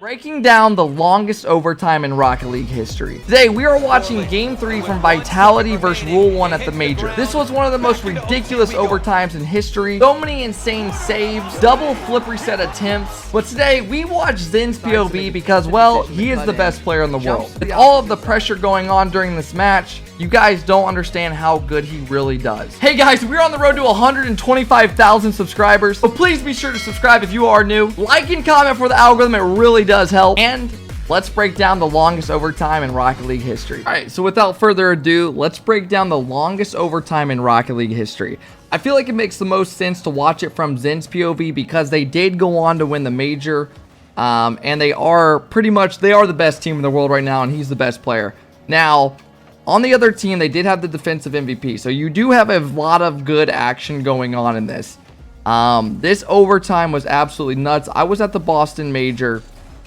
Breaking down the longest overtime in Rocket League history. Today, we are watching Game 3 from Vitality versus Rule 1 at the Major. This was one of the most ridiculous overtimes in history. So many insane saves, double flip reset attempts. But today, we watch ZENs Pov because, well, he is the best player in the world. With all of the pressure going on during this match, you guys don't understand how good he really does. Hey guys, we're on the road to 125,000 subscribers, so please be sure to subscribe if you are new. Like and comment for the algorithm, it really does help. And let's break down the longest overtime in Rocket League history. All right, so without further ado, let's break down the longest overtime in Rocket League history. I feel like it makes the most sense to watch it from ZENs Pov because they did go on to win the Major, and they are the best team in the world right now, and he's the best player. Now, on the other team, they did have the defensive MVP, so you do have a lot of good action going on in this. This overtime was absolutely nuts. I was at the Boston Major,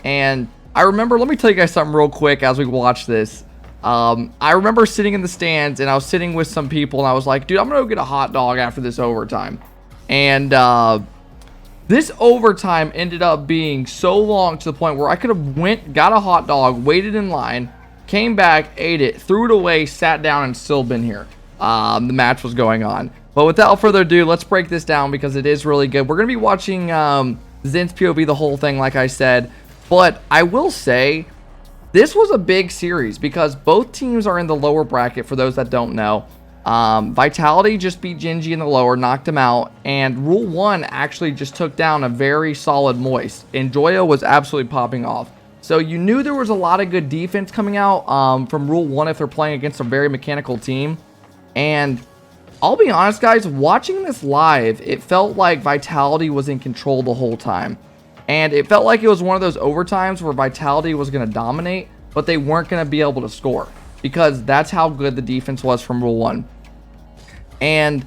and I remember, let me tell you guys something real quick as we watch this. I remember sitting in the stands, and I was sitting with some people, and I was like, dude, I'm going to go get a hot dog after this overtime. And this overtime ended up being so long to the point where I could have got a hot dog, waited in line, came back, ate it, threw it away, sat down, and still been here. The match was going on. But without further ado, let's break this down because it is really good. We're going to be watching ZENs Pov the whole thing, like I said. But I will say, this was a big series because both teams are in the lower bracket, for those that don't know. Vitality just beat Genji in the lower, knocked him out. And Rule 1 actually just took down a very solid Moist. And Joya was absolutely popping off. So you knew there was a lot of good defense coming out from Rule 1 if they're playing against a very mechanical team. And I'll be honest, guys, watching this live, it felt like Vitality was in control the whole time. And it felt like it was one of those overtimes where Vitality was going to dominate, but they weren't going to be able to score because that's how good the defense was from Rule 1. And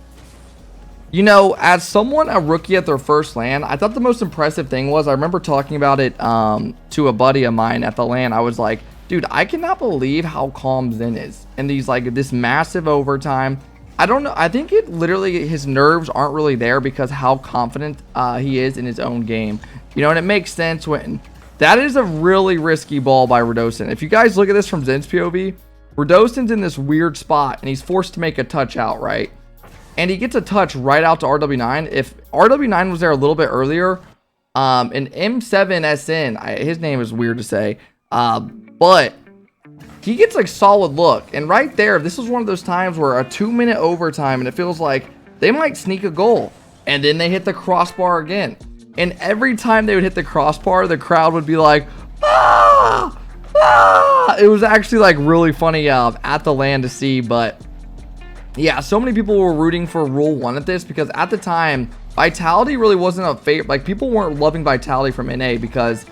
you know, as a rookie at their first LAN, I thought the most impressive thing was, I remember talking about it to a buddy of mine at the LAN. I was like, dude, I cannot believe how calm Zen is in these, like, this massive overtime. I don't know. I think it literally, his nerves aren't really there because how confident he is in his own game. You know, and it makes sense when that is a really risky ball by Rizzo. If you guys look at this from ZENs Pov, Rizzo's in this weird spot and he's forced to make a touch out, right? And he gets a touch right out to RW9. If RW9 was there a little bit earlier, an M7SN, his name is weird to say, but he gets like solid look. And right there, this was one of those times where a 2-minute overtime, and it feels like they might sneak a goal. And then they hit the crossbar again. And every time they would hit the crossbar, the crowd would be like, ah! Ah! It was actually like really funny at the LAN to see, but yeah, so many people were rooting for Rule 1 at this because at the time, Vitality really wasn't a favorite. Like, people weren't loving Vitality from NA because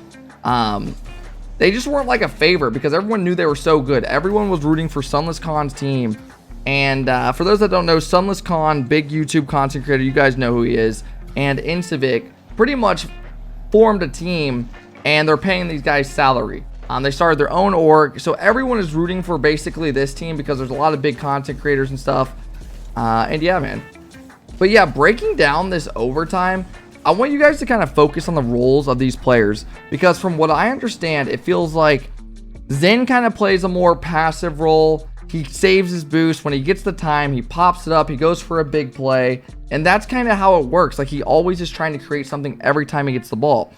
they just weren't like a favorite because everyone knew they were so good. Everyone was rooting for Sunless Khan's team. And for those that don't know, Sunless Khan, big YouTube content creator, you guys know who he is, and Insivic pretty much formed a team, and they're paying these guys salary. They started their own org, so everyone is rooting for basically this team because there's a lot of big content creators and stuff. And yeah, man. But yeah, breaking down this overtime, I want you guys to kind of focus on the roles of these players because from what I understand, it feels like Zen kind of plays a more passive role. He saves his boost. When he gets the time, he pops it up, he goes for a big play, and that's kind of how it works. Like, he always is trying to create something every time he gets the ball.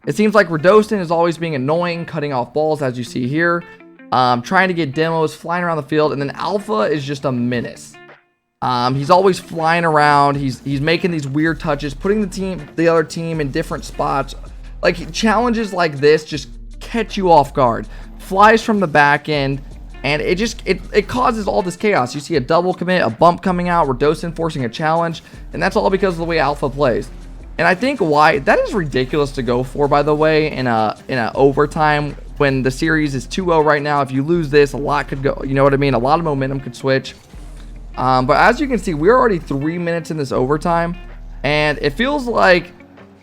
It seems like Rizzo is always being annoying, cutting off balls, as you see here, trying to get demos, flying around the field, and then Alpha is just a menace. He's always flying around. He's making these weird touches, putting the other team in different spots. Like, challenges like this just catch you off guard. Flies from the back end, and it causes all this chaos. You see a double commit, a bump coming out, Rizzo forcing a challenge, and that's all because of the way Alpha plays. And I think why that is ridiculous to go for, by the way, in a overtime when the series is 2-0 right now. If you lose this, a lot could go. You know what I mean? A lot of momentum could switch. But as you can see, we're already 3 minutes in this overtime, and it feels like,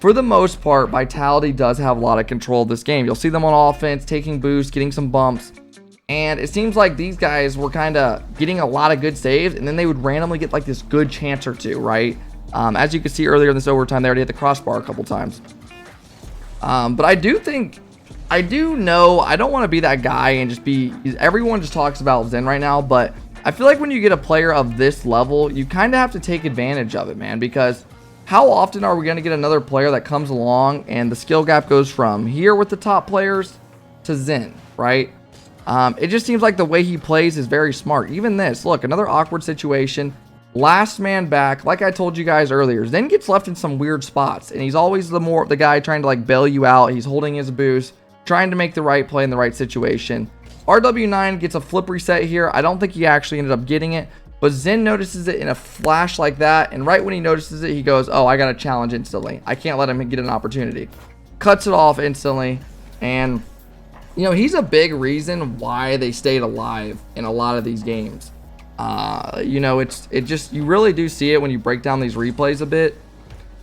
for the most part, Vitality does have a lot of control of this game. You'll see them on offense, taking boosts, getting some bumps, and it seems like these guys were kind of getting a lot of good saves, and then they would randomly get like this good chance or two, right? As you can see earlier in this overtime, they already hit the crossbar a couple times. But I do think I do know I don't want to be that guy and just be, everyone just talks about Zen right now, but I feel like when you get a player of this level, you kind of have to take advantage of it, man, because how often are we going to get another player that comes along and the skill gap goes from here with the top players to Zen, right? It just seems like the way he plays is very smart. Even this, look, another awkward situation. Last man back, like I told you guys earlier, Zen gets left in some weird spots, and he's always the guy trying to like bail you out. He's holding his boost, trying to make the right play in the right situation. RW9 gets a flip reset here. I don't think he actually ended up getting it, but Zen notices it in a flash like that, and right when he notices it, he goes, oh, I got a challenge instantly. I can't let him get an opportunity. Cuts it off instantly, and you know, he's a big reason why they stayed alive in a lot of these games. You know, you really do see it when you break down these replays a bit.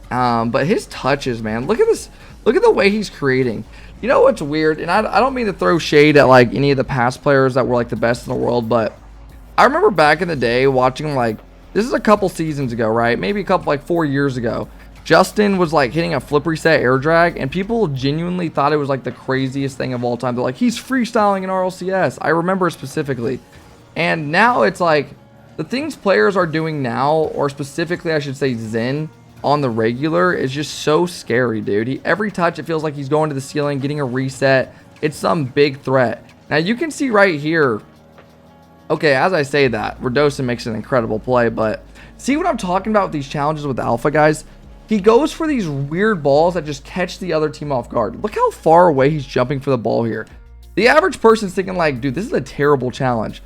But his touches, man, look at this. Look at the way he's creating. You know what's weird? And I don't mean to throw shade at like any of the past players that were like the best in the world, but I remember back in the day watching, like, this is a couple seasons ago, right? Maybe a couple, like 4 years ago. Justin was like hitting a flip reset air drag, and people genuinely thought it was like the craziest thing of all time. They're like, he's freestyling in RLCS. I remember specifically. And now it's like the things players are doing now, or specifically I should say Zen on the regular, is just so scary, dude. Every touch, it feels like he's going to the ceiling, getting a reset. It's some big threat. Now you can see right here, okay, as I say that, Redosa makes an incredible play, but see what I'm talking about with these challenges with Alpha, guys? He goes for these weird balls that just catch the other team off guard. Look how far away he's jumping for the ball here. The average person's thinking like, dude, this is a terrible challenge.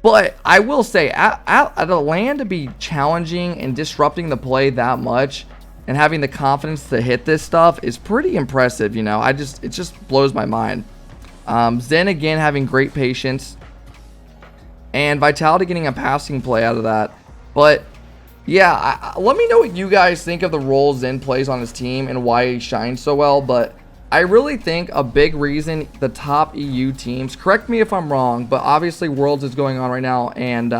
But I will say, at a LAN to be challenging and disrupting the play that much and having the confidence to hit this stuff is pretty impressive, you know. It just blows my mind. Zen, again, having great patience. And Vitality getting a passing play out of that. But yeah, let me know what you guys think of the role Zen plays on his team and why he shines so well. But I really think a big reason the top EU teams, correct me if I'm wrong, but obviously Worlds is going on right now, and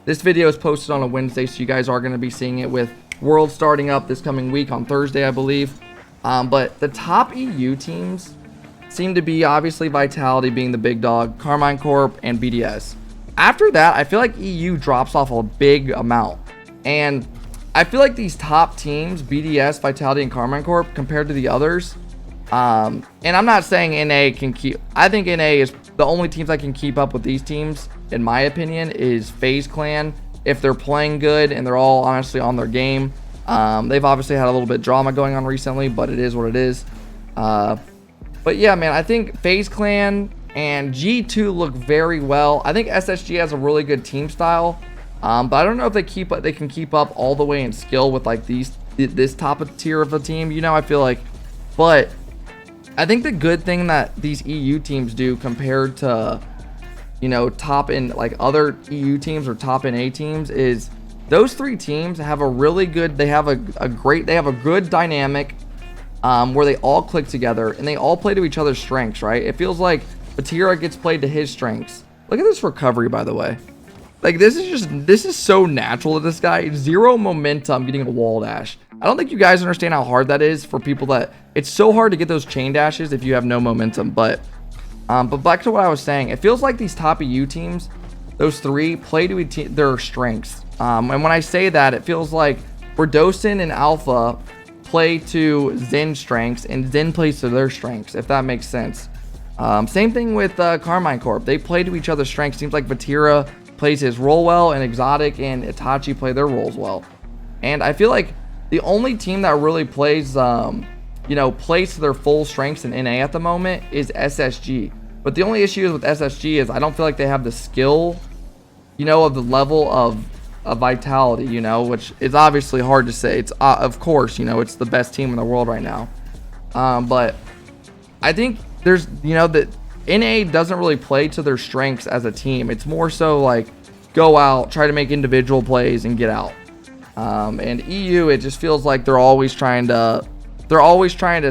this video is posted on a Wednesday, so you guys are going to be seeing it with Worlds starting up this coming week on Thursday, I believe. But the top EU teams seem to be obviously Vitality being the big dog, Carmine Corp, and BDS. After that, I feel like EU drops off a big amount. And I feel like these top teams, BDS, Vitality, and Carmine Corp, compared to the others, and I'm not saying NA can keep, I think NA is the only teams that can keep up with these teams, in my opinion, is FaZe Clan. If they're playing good and they're all honestly on their game. They've obviously had a little bit of drama going on recently, but it is what it is. But yeah, man, I think FaZe Clan and G2 look very well. I think SSG has a really good team style. But I don't know if they can keep up all the way in skill with like this top of tier of a team, you know. I feel like, but I think the good thing that these EU teams do compared to, you know, top in like other EU teams or top NA teams is those three teams have a really good, they have a good dynamic where they all click together and they all play to each other's strengths, right? It feels like Vatira gets played to his strengths. Look at this recovery, by the way. Like, this is so natural to this guy. Zero momentum getting a wall dash. I don't think you guys understand how hard that is for people that, it's so hard to get those chain dashes if you have no momentum. But back to what I was saying, it feels like these top EU teams, those three, play to their strengths. And when I say that, it feels like Redosa and Alpha play to Zen's strengths and Zen plays to their strengths, if that makes sense. Same thing with Carmine Corp. They play to each other's strengths. Seems like Vatira plays his role well, and Exotic and Itachi play their roles well. And I feel like the only team that really plays, plays to their full strengths in NA at the moment is SSG. But the only issue with SSG is I don't feel like they have the skill, of the level of Vitality, which is obviously hard to say. It's, of course, it's the best team in the world right now. But I think there's, that NA doesn't really play to their strengths as a team. It's more so like go out, try to make individual plays and get out. And EU, it just feels like they're always trying to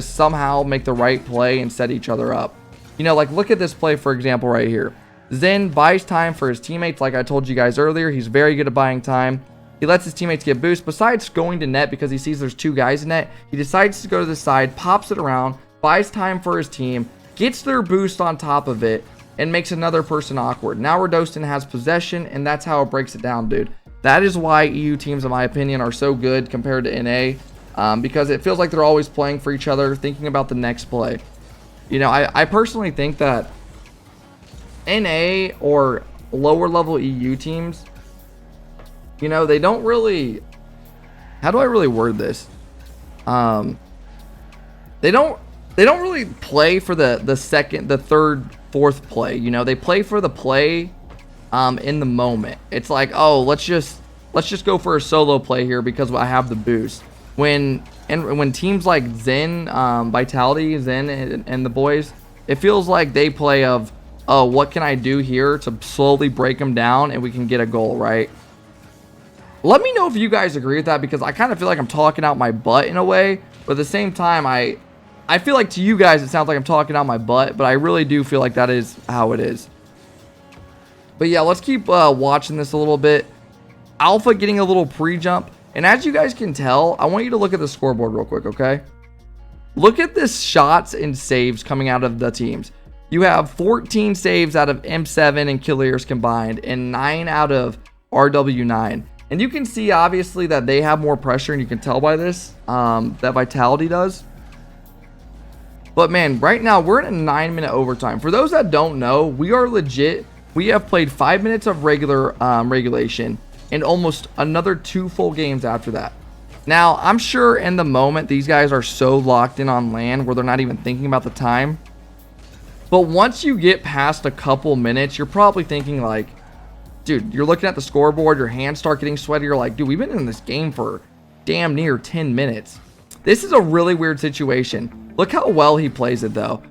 somehow make the right play and set each other up. Like look at this play, for example, right here. Zen buys time for his teammates. Like I told you guys earlier, he's very good at buying time. He lets his teammates get boost. Besides going to net because he sees there's two guys in net, he decides to go to the side, pops it around, buys time for his team, gets their boost on top of it, and makes another person awkward. Now Rodostin has possession, and that's how it breaks it down, dude. That is why EU teams, in my opinion, are so good compared to NA, because it feels like they're always playing for each other, thinking about the next play. You know, I personally think that NA or lower level EU teams, you know, they don't really, how do I really word this? They don't really play for the second, the third, fourth play. You know, they play for the play in the moment. It's like, oh, let's just go for a solo play here because I have the boost. When teams like Zen, Vitality, Zen, and the boys, it feels like they play of, oh, what can I do here to slowly break them down and we can get a goal, right? Let me know if you guys agree with that, because I kind of feel like I'm talking out my butt in a way, but at the same time, I feel like to you guys it sounds like I'm talking out my butt, but I really do feel like that is how it is. But yeah, let's keep watching this a little bit. Alpha getting a little pre-jump, and as you guys can tell, I want you to look at the scoreboard real quick, okay? Look at this shots and saves coming out of the teams. You have 14 saves out of M7 and Killiers combined, and 9 out of RW9. And you can see obviously that they have more pressure, and you can tell by this that Vitality does. But man, right now we're in a 9-minute overtime. For those that don't know, we are legit. We have played 5 minutes of regular regulation and almost another 2 full games after that. Now, I'm sure in the moment these guys are so locked in on land where they're not even thinking about the time. But once you get past a couple minutes, you're probably thinking like, dude, you're looking at the scoreboard, your hands start getting sweaty. You're like, dude, we've been in this game for damn near 10 minutes. This is a really weird situation. Look how well he plays it, though.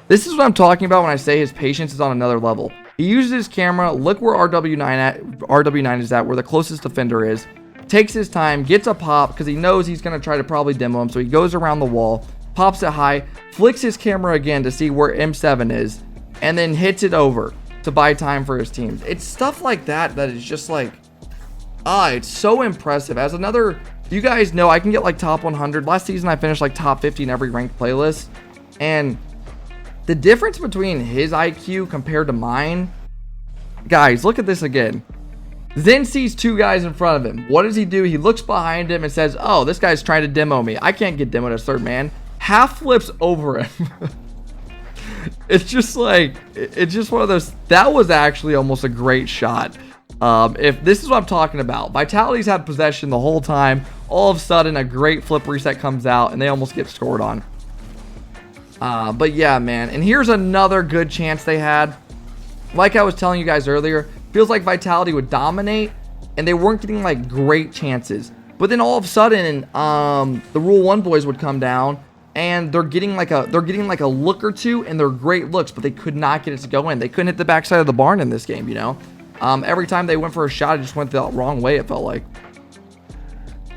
This is what I'm talking about when I say his patience is on another level. He uses his camera. Look where RW9 is at, where the closest defender is. Takes his time, gets a pop, because he knows he's going to try to probably demo him. So he goes around the wall, pops it high, flicks his camera again to see where M7 is, and then hits it over to buy time for his teams. It's stuff like that that is just like, it's so impressive. As another, you guys know I can get like top 100. Last season I finished like top 50 in every ranked playlist, and the difference between his IQ compared to mine, guys, look at this again. Zen sees 2 guys in front of him. What does he do? He looks behind him and says, oh, this guy's trying to demo me. I can't get demoed as third man. Half flips over him. It's just like, it's just one of those. That was actually almost a great shot. If this is what I'm talking about, Vitality's had possession the whole time. All of a sudden, a great flip reset comes out, and they almost get scored on. But yeah, man. And here's another good chance they had. Like I was telling you guys earlier, feels like Vitality would dominate, and they weren't getting like great chances. But then all of a sudden, the Rule 1 boys would come down, and they're getting like a look or two, and they're great looks, but they could not get it to go in. They couldn't hit the backside of the barn in this game, you know. Every time they went for a shot, it just went the wrong way, it felt like.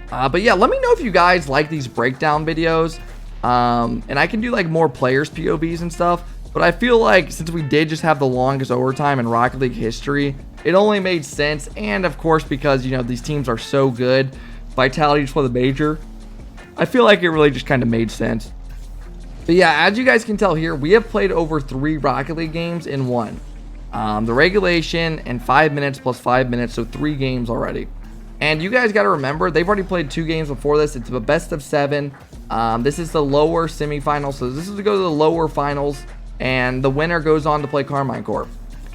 But yeah, let me know if you guys like these breakdown videos. And I can do like more players POVs and stuff. But I feel like since we did just have the longest overtime in Rocket League history, it only made sense. And of course, because, you know, these teams are so good, Vitality just won the major, I feel like it really just kind of made sense. But yeah, as you guys can tell here, we have played over 3 Rocket League games in one. The regulation and 5 minutes plus 5 minutes, so 3 games already. And you guys got to remember, they've already played 2 games before this. It's a best of 7. This is the lower semifinals, so this is to go to the lower finals, and the winner goes on to play Carmine Corp.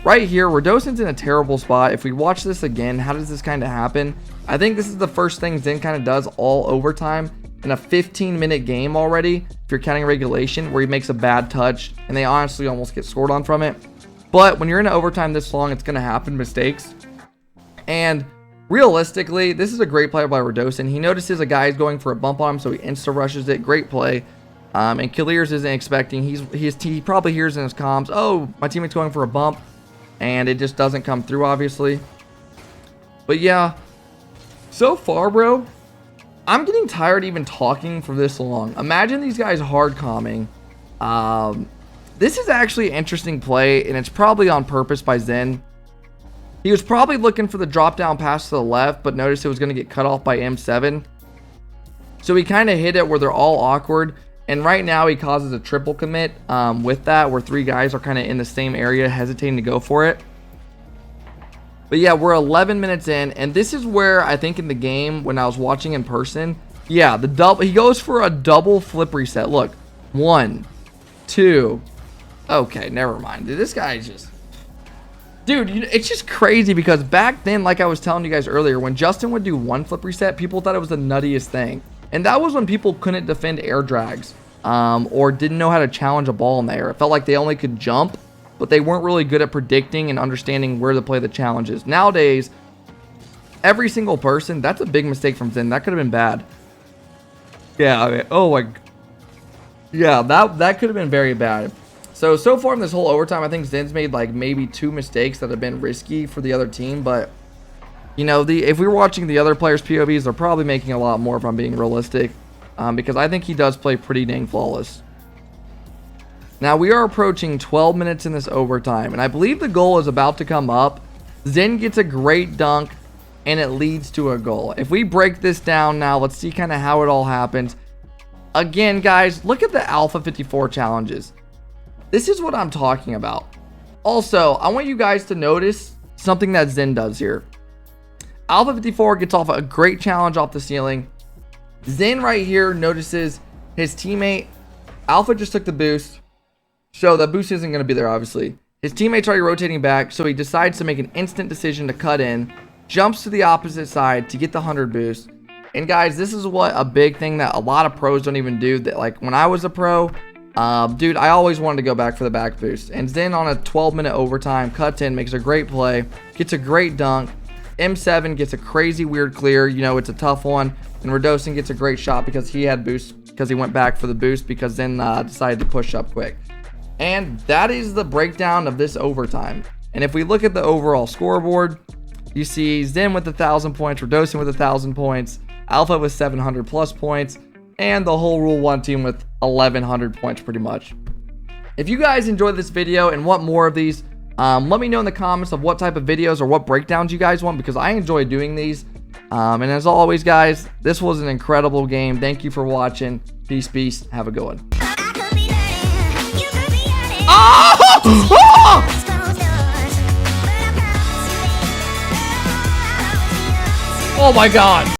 Right here, Rodostin's in a terrible spot. If we watch this again, how does this kind of happen? I think this is the first thing Zen kind of does all overtime in a 15-minute game already, if you're counting regulation, where he makes a bad touch, and they honestly almost get scored on from it. But when you're in overtime this long, it's going to happen, mistakes. And realistically, this is a great play by Rodostin. He notices a guy is going for a bump on him, so he insta-rushes it. Great play. And Killiers isn't expecting. He probably hears in his comms, oh, my teammate's going for a bump. And it just doesn't come through, obviously. But yeah, so far, bro, I'm getting tired even talking for this long. Imagine these guys hard calming. This is actually an interesting play, and it's probably on purpose by Zen. He was probably looking for the drop down pass to the left, but noticed it was going to get cut off by M7. So he kind of hit it where they're all awkward. And right now he causes a triple commit with that, where 3 guys are kind of in the same area hesitating to go for it. But yeah, we're 11 minutes in, and this is where I think in the game when I was watching in person, yeah, the double, he goes for a double flip reset. Look, 1, 2. Okay, never mind. Dude, this guy is just, dude, it's just crazy because back then, like I was telling you guys earlier, when Justin would do 1 flip reset, people thought it was the nuttiest thing. And that was when people couldn't defend air drags or didn't know how to challenge a ball in the air. It felt like they only could jump, but they weren't really good at predicting and understanding where to play the challenges. Nowadays, every single person, that's a big mistake from Zen. That could have been bad. Yeah, I mean, oh my, yeah, that could have been very bad. So far in this whole overtime, I think Zen's made like maybe 2 mistakes that have been risky for the other team. But, you know, if we were watching the other players' POVs, they're probably making a lot more if I'm being realistic. Because I think he does play pretty dang flawless. Now, we are approaching 12 minutes in this overtime. And I believe the goal is about to come up. Zen gets a great dunk, and it leads to a goal. If we break this down now, let's see kind of how it all happens. Again, guys, look at the Alpha 54 challenges. This is what I'm talking about. Also, I want you guys to notice something that Zen does here. Alpha 54 gets off a great challenge off the ceiling. Zen right here notices his teammate. Alpha just took the boost. So the boost isn't going to be there, obviously. His teammate's already rotating back, so he decides to make an instant decision to cut in. Jumps to the opposite side to get the 100 boost. And guys, this is what a big thing that a lot of pros don't even do. That, like, when I was a pro, dude, I always wanted to go back for the back boost. And then on a 12-minute overtime, cuts in, makes a great play, gets a great dunk. M7 gets a crazy weird clear. You know, it's a tough one. And Radosin gets a great shot because he had boost, because he went back for the boost, because then decided to push up quick. And that is the breakdown of this overtime. And if we look at the overall scoreboard, you see Zen with 1,000 points, Radosin with 1,000 points, Alpha with 700 plus points, and the whole Rule 1 team with 1,100 points pretty much. If you guys enjoyed this video and want more of these, let me know in the comments of what type of videos or what breakdowns you guys want, because I enjoy doing these. And as always, guys, this was an incredible game. Thank you for watching. Peace, peace. Have a good one. Oh my God.